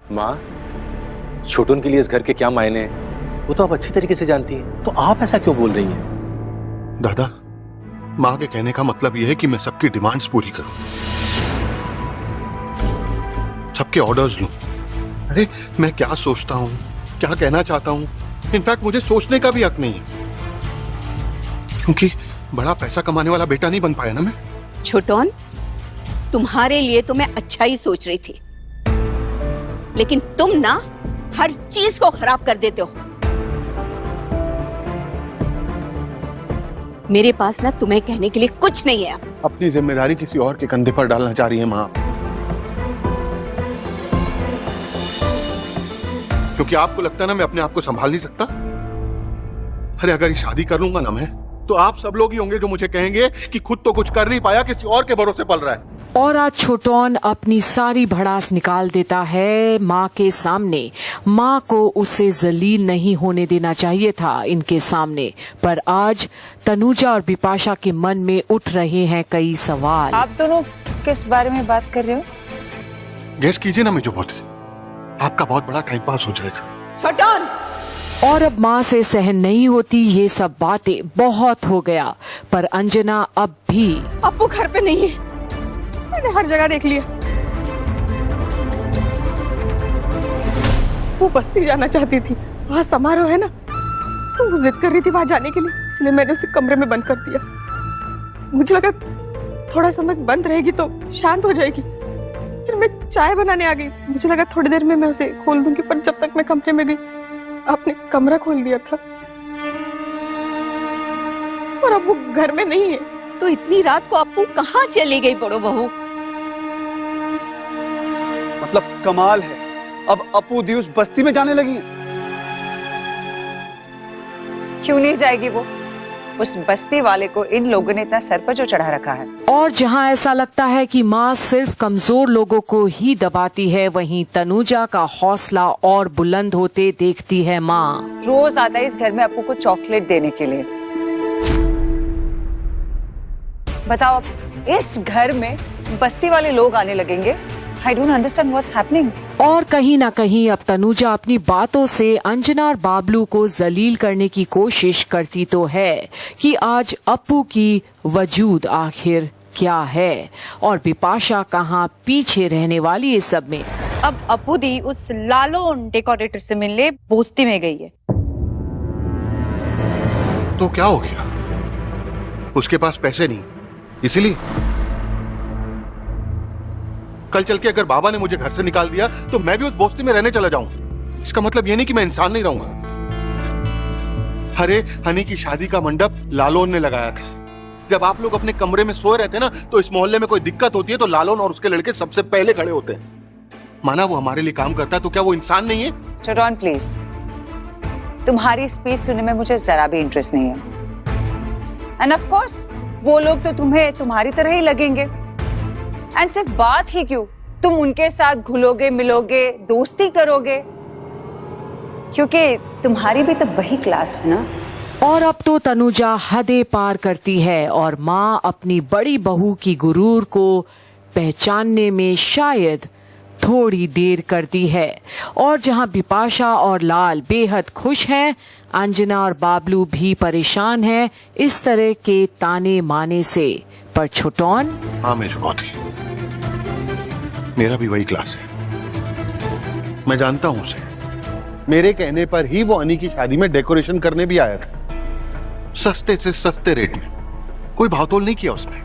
माँ, छोटून के लिए इस घर के क्या मायने हैं वो तो आप अच्छी तरीके से जानती हैं, तो आप ऐसा क्यों बोल रही हैं? दादा, माँ के कहने का मतलब यह है कि मैं सबकी डिमांड्स पूरी करूं, सबके ऑर्डर्स लूं। अरे मैं क्या सोचता हूं, क्या कहना चाहता हूं, इनफैक्ट मुझे सोचने का भी हक नहीं है, क्योंकि बड़ा पैसा कमाने वाला बेटा नहीं बन पाया ना मैं। छोटन, तुम्हारे लिए तो मैं अच्छा ही सोच रही थी, लेकिन तुम ना हर चीज को खराब कर देते हो। मेरे पास ना तुम्हें कहने के लिए कुछ नहीं है। अपनी जिम्मेदारी किसी और के कंधे पर डालना चाह रही है माँ, क्योंकि आपको लगता है ना मैं अपने आप को संभाल नहीं सकता। अरे अगर ये शादी कर लूंगा ना मैं, तो आप सब लोग ही होंगे जो मुझे कहेंगे कि खुद तो कुछ कर नहीं पाया, किसी और के भरोसे पल रहा है। और आज छोटन अपनी सारी भड़ास निकाल देता है माँ के सामने। माँ को उसे जलील नहीं होने देना चाहिए था इनके सामने, पर आज तनुजा और बिपाशा के मन में उठ रहे हैं कई सवाल। आप दोनों किस बारे में बात कर रहे हो? गेस कीजिए ना मेजो बहुत, आपका बहुत बड़ा टाइम पास हो जाएगा। छोटन! और अब माँ से सहन नहीं होती ये सब बातें, बहुत हो गया। पर अंजना अब भी अप्पू घर पे नहीं है, मैंने हर जगह देख लिया। वो बस्ती जाना चाहती थी, वहाँ समारोह है ना, तो वो जिद कर रही थी वहाँ जाने के लिए, इसलिए मैंने उसे कमरे में बंद कर दिया। मुझे लगा थोड़ा समय बंद रहेगी तो शांत हो जाएगी। फिर मैं चाय बनाने आ गई, मुझे लगा थोड़ी देर में मैं उसे खोल दूंगी, पर जब तक मैं कमरे में गई आपने कमरा खोल दिया था और अब वो घर में नहीं है। तो इतनी रात को अप्पू कहाँ चली गई बड़ो बहू? मतलब कमाल है, अब अप्पू दी उस बस्ती में जाने लगी। क्यों नहीं जाएगी वो? उस बस्ती वाले को इन लोगों ने इतना सर पर जो चढ़ा रखा है। और जहाँ ऐसा लगता है कि माँ सिर्फ कमजोर लोगों को ही दबाती है, वहीं तनुजा का हौसला और बुलंद होते देखती है माँ। रोज आता है इस घर में अप्पू को चॉकलेट देने के लिए। बताओ, इस घर में बस्ती वाले लोग आने लगेंगे? I don't understand what's happening. और कहीं ना कहीं अब तनुजा अपनी बातों से अंजना और बाबलू को जलील करने की कोशिश करती तो है कि आज अप्पू की वजूद आखिर क्या है और बिपाशा कहाँ पीछे रहने वाली है सब में। अब अप्पू दी उस लालोन डेकोरेटर से मिलने बस्ती में गई है। तो क्या हो गया? उसके पास पैसे नहीं, इसीलिए कल चल के अगर बाबा ने मुझे घर से निकाल दिया तो मैं भी उस बस्ती में रहने चला जाऊं। इसका मतलब ये नहीं कि मैं इंसान नहीं रहूंगा। अरे हनी की शादी का मंडप लालोन ने लगाया था। जब आप लोग अपने कमरे में सोए रहते ना, तो इस मोहल्ले में कोई दिक्कत होती है तो लालोन और उसके लड़के सबसे पहले खड़े होते हैं। माना वो हमारे लिए काम करता है, तो क्या वो इंसान नहीं है? छोटन प्लीज, तुम्हारी स्पीच सुनने में मुझे जरा भी इंटरेस्ट नहीं है। एंड ऑफ कोर्स वो लोग तो तुम्हें तुम्हारी तरह ही लगेंगे। एंड सिर्फ बात ही क्यों, तुम उनके साथ घुलोगे मिलोगे, दोस्ती करोगे, क्योंकि तुम्हारी भी तो वही क्लास है ना। और अब तो तनुजा हदें पार करती है और माँ अपनी बड़ी बहू की गुरूर को पहचानने में शायद थोड़ी देर करती है। और जहाँ बिपाशा और लाल बेहद खुश हैं, अंजना और बाबलू भी परेशान हैं इस तरह के ताने माने से। पर छोटन, हाँ मैं चुनौती, मेरा भी वही क्लास है। मैं जानता हूं उसे, मेरे कहने पर ही वो अनी की शादी में डेकोरेशन करने भी आया था, सस्ते से सस्ते रेट में। कोई भावतोल नहीं किया उसने,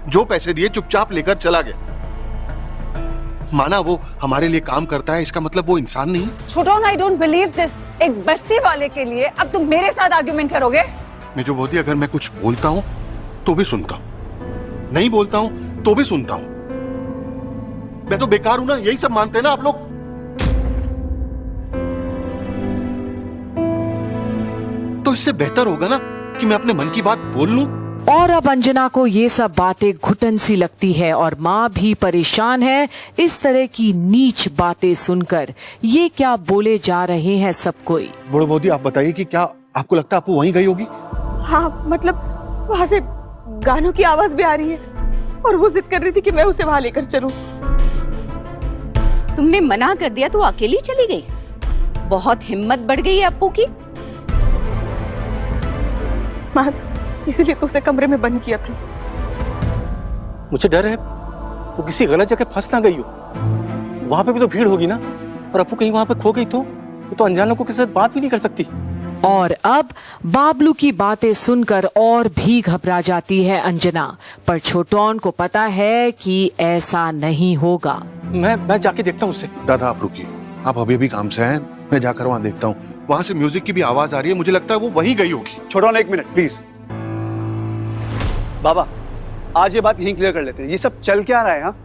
जो पैसे दिए चुपचाप लेकर चला गया। माना वो हमारे लिए काम करता है, इसका मतलब वो इंसान नहीं। छोटन, आई डोंट बिलीव दिस। एक बस्ती वाले के लिए अब तुम मेरे साथ आर्ग्यूमेंट करोगे? मैं जो बोलती, अगर मैं कुछ बोलता हूं तो भी सुनता हूं, नहीं बोलता हूं तो भी सुनता हूं। मैं तो बेकार हूं ना, यही सब मानते हैं ना आप लोग। तो इससे बेहतर होगा ना कि मैं अपने मन की बात बोल लूं। और अब अंजना को ये सब बातें घुटन सी लगती है और माँ भी परेशान है इस तरह की नीच बातें सुनकर। ये क्या बोले जा रहे हैं सब कोई। बड़ो मोदी, आप बताइए कि क्या आपको लगता है आपको वहीं गई होगी? हाँ, मतलब वहाँ से गानों की आवाज भी आ रही है और वो जिद कर रही थी कि मैं उसे वहाँ लेकर चलूं। तुमने मना कर दिया तो अकेली चली गई? बहुत हिम्मत बढ़ गई है अप्पू की। माँ, इसीलिए तो उसे कमरे में बंद किया था। मुझे डर है वो किसी गलत जगह फंस ना गई हो। वहां पे भी तो भीड़ होगी ना, और अप्पू कहीं वहां पे खो गई तो वो तो अनजान लोगों के साथ बात भी नहीं कर सकती। और अब बाबलू की बातें सुनकर और भी घबरा जाती है अंजना, पर छोटोन को पता है कि ऐसा नहीं होगा। मैं जाके देखता हूँ उससे। दादा आप रुकिए, आप अभी भी काम से हैं, मैं जाकर वहां देखता हूँ। वहां से म्यूजिक की भी आवाज आ रही है, मुझे लगता है वो वहीं गई होगी। छोड़ो ना, एक मिनट प्लीज। बाबा, आज ये बात यहीं क्लियर कर लेते हैं, ये सब चल क्या रहा है? हाँ,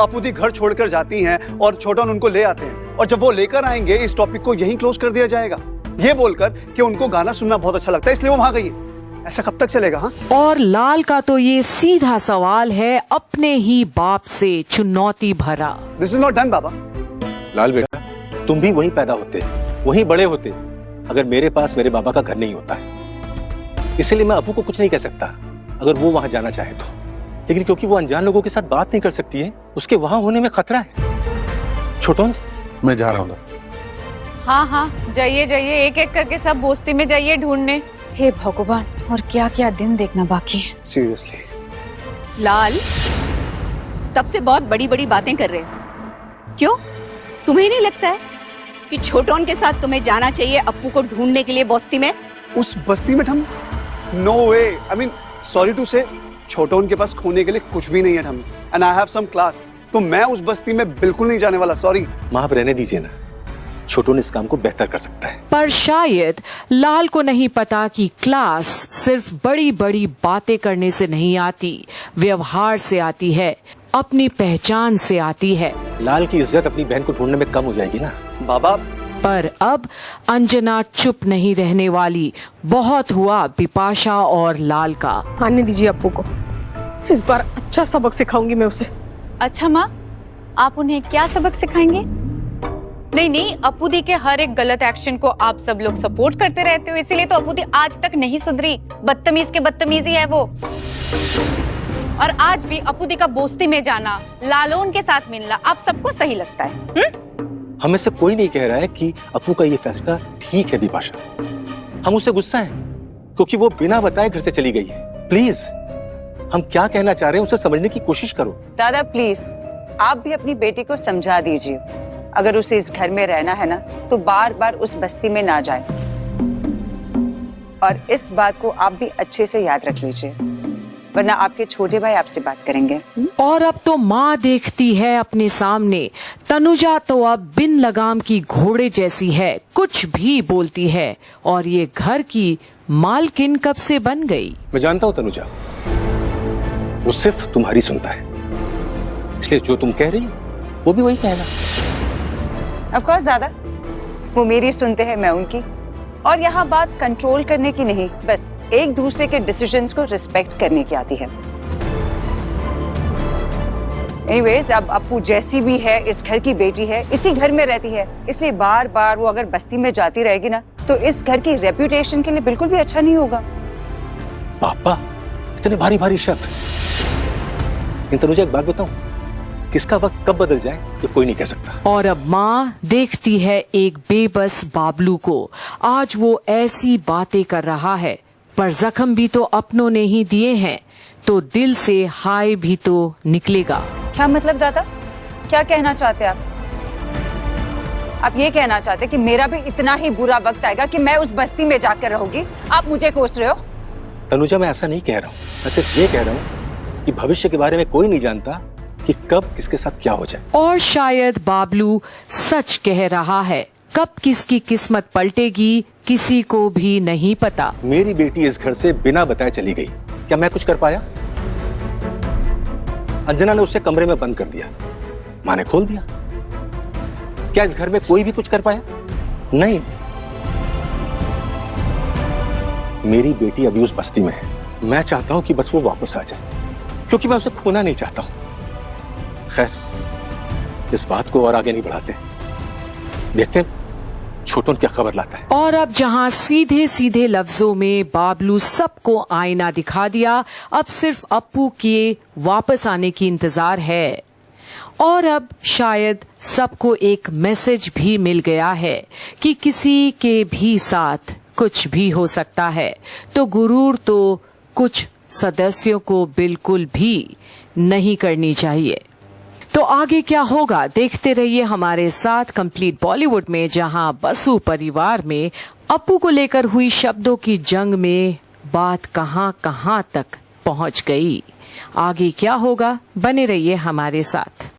अपू दी घर छोड़कर जाती हैं और छोटन उनको ले आते हैं, और जब वो लेकर आएंगे इस टॉपिक को यहीं क्लोज कर दिया जाएगा, ये बोलकर कि उनको गाना सुनना बहुत अच्छा लगता है इसलिए वो वहां गई है। ऐसा कब तक चलेगा? हाँ, और लाल का तो ये सीधा सवाल है, अपने ही बाप से चुनौती भरा। दिस इज नॉट डन बाबा। लाल बेटा, तुम भी वहीं पैदा होते, वहीं बड़े होते, अगर मेरे पास मेरे बाबा का घर नहीं होता है। इसलिए मैं अपू को कुछ नहीं कह सकता अगर वो वहां जाना चाहे तो, लेकिन क्योंकि वो अनजान लोगों के साथ बात नहीं कर सकती है, उसके वहां होने में खतरा है। छोटोन, मैं जा रहा हूँ। हाँ हाँ, जाइए जाइए, एक एक करके सब बस्ती में जाइए ढूंढने। हे भगवान, और क्या क्या दिन देखना बाकी है। सीरियसली लाल, तब से बहुत बड़ी बड़ी बातें कर रहे हो। क्यों, तुम्हें नहीं लगता है कि छोटोन के साथ तुम्हें जाना चाहिए अप्पू को ढूंढने के लिए बस्ती में? उस बस्ती में हम? No way, I mean sorry to say, छोटोन के पास खोने के लिए कुछ भी नहीं है हम, and I have some class, तो मैं उस बस्ती में बिल्कुल नहीं जाने वाला। सॉरी। मां, आप रहने दीजिए ना, छोटोन इस काम को बेहतर कर सकता है। पर शायद लाल को नहीं पता कि क्लास सिर्फ बड़ी बड़ी बातें करने से नहीं आती, व्यवहार से आती है, अपनी पहचान से आती है। लाल की इज्जत अपनी बहन को ढूंढने में कम हो जाएगी ना। बाबा, पर अब अंजना चुप नहीं रहने वाली। बहुत हुआ बिपाशा और लाल का। आने दीजिए अप्पू को, इस बार अच्छा सबक सिखाऊंगी मैं उसे। अच्छा माँ, आप उन्हें क्या सबक सिखाएंगे? नहीं नहीं, अप्पू दी के हर एक गलत एक्शन को आप सब लोग सपोर्ट करते रहते हो, इसीलिए तो अप्पू दी आज तक नहीं सुधरी। बदतमीज के बदतमीजी है वो। और आज भी अप्पू दी का बोस्ती में जाना, लालोन के साथ मिलना आप सबको सही लगता है? हमें से कोई नहीं कह रहा है कि अप्पू का ये फैसला ठीक है बिपाशा। हम उससे गुस्सा है क्योंकि वो बिना बताए घर से चली गई है। प्लीज, हम क्या कहना चाह रहे हैं उसे समझने की कोशिश करो। दादा प्लीज, आप भी अपनी बेटी को समझा दीजिए, अगर उसे इस घर में रहना है ना तो बार बार उस बस्ती में ना जाए। और इस बात को आप भी अच्छे से याद रख लीजिए, वरना आपके छोटे भाई आपसे बात करेंगे। और अब तो माँ देखती है अपने सामने, तनुजा तो अब बिन लगाम की घोड़े जैसी है, कुछ भी बोलती है, और ये घर की मालकिन कब से बन गई। मैं जानता हूँ तनुजा, वो सिर्फ तुम्हारी सुनता है, इसलिए जो तुम कह रही हो वो भी वही कहेगा। ऑफ कोर्स दादा, वो मेरी सुनते हैं, मैं उनकी। और यहाँ बात कंट्रोल करने की नहीं, बस एक दूसरे के डिसीजंस को रिस्पेक्ट करने की आती है। एनीवेज, अब अप्पू जैसी भी है इस घर की बेटी है, इसी घर में रहती है, इसलिए बार बार वो अगर बस्ती में जाती रहेगी ना तो इस घर की रेप्यूटेशन के लिए बिल्कुल भी अच्छा नहीं होगा। पापा, इतने भारी भारी शब्द। इन तनुजा, एक बात बताऊं, किसका वक्त कब बदल जाए ये कोई नहीं कह सकता। और अब माँ देखती है एक बेबस बाबलू को। आज वो ऐसी बातें कर रहा है, पर जख्म भी तो अपनों ने ही दिए हैं, तो दिल से हाय भी तो निकलेगा। क्या मतलब दादा, क्या कहना चाहते आप? आप ये कहना चाहते कि मेरा भी इतना ही बुरा वक्त आएगा कि मैं उस बस्ती में जाकर रहूंगी? आप मुझे कोस रहे हो? तनुजा, मैं ऐसा नहीं कह रहा हूँ, मैं सिर्फ ये कह रहा हूँ कि भविष्य के बारे में कोई नहीं जानता कि कब किसके साथ क्या हो जाए। और शायद बाबलू सच कह रहा है, कब किसकी किस्मत पलटेगी किसी को भी नहीं पता। मेरी बेटी इस घर से बिना बताए चली गई, क्या मैं कुछ कर पाया? अंजना ने उसे कमरे में बंद कर दिया, माँ ने खोल दिया। क्या इस घर में कोई भी कुछ कर पाया? नहीं। मेरी बेटी अभी उस बस्ती में है, मैं चाहता हूं कि बस वो वापस आ जाए, क्योंकि मैं उसे खोना नहीं चाहता हूं। खैर, इस बात को और आगे नहीं बढ़ाते, देखते हैं छोटोन क्या खबर लाता है। और अब जहां सीधे सीधे लफ्जों में बाबलू सबको आईना दिखा दिया, अब सिर्फ अप्पू के वापस आने की इंतजार है। और अब शायद सबको एक मैसेज भी मिल गया है कि किसी के भी साथ कुछ भी हो सकता है, तो गुरूर तो कुछ सदस्यों को बिल्कुल भी नहीं करनी चाहिए। तो आगे क्या होगा देखते रहिए हमारे साथ कंप्लीट बॉलीवुड में, जहां बसु परिवार में अप्पू को लेकर हुई शब्दों की जंग में बात कहां तक पहुंच गई। आगे क्या होगा, बने रहिए हमारे साथ।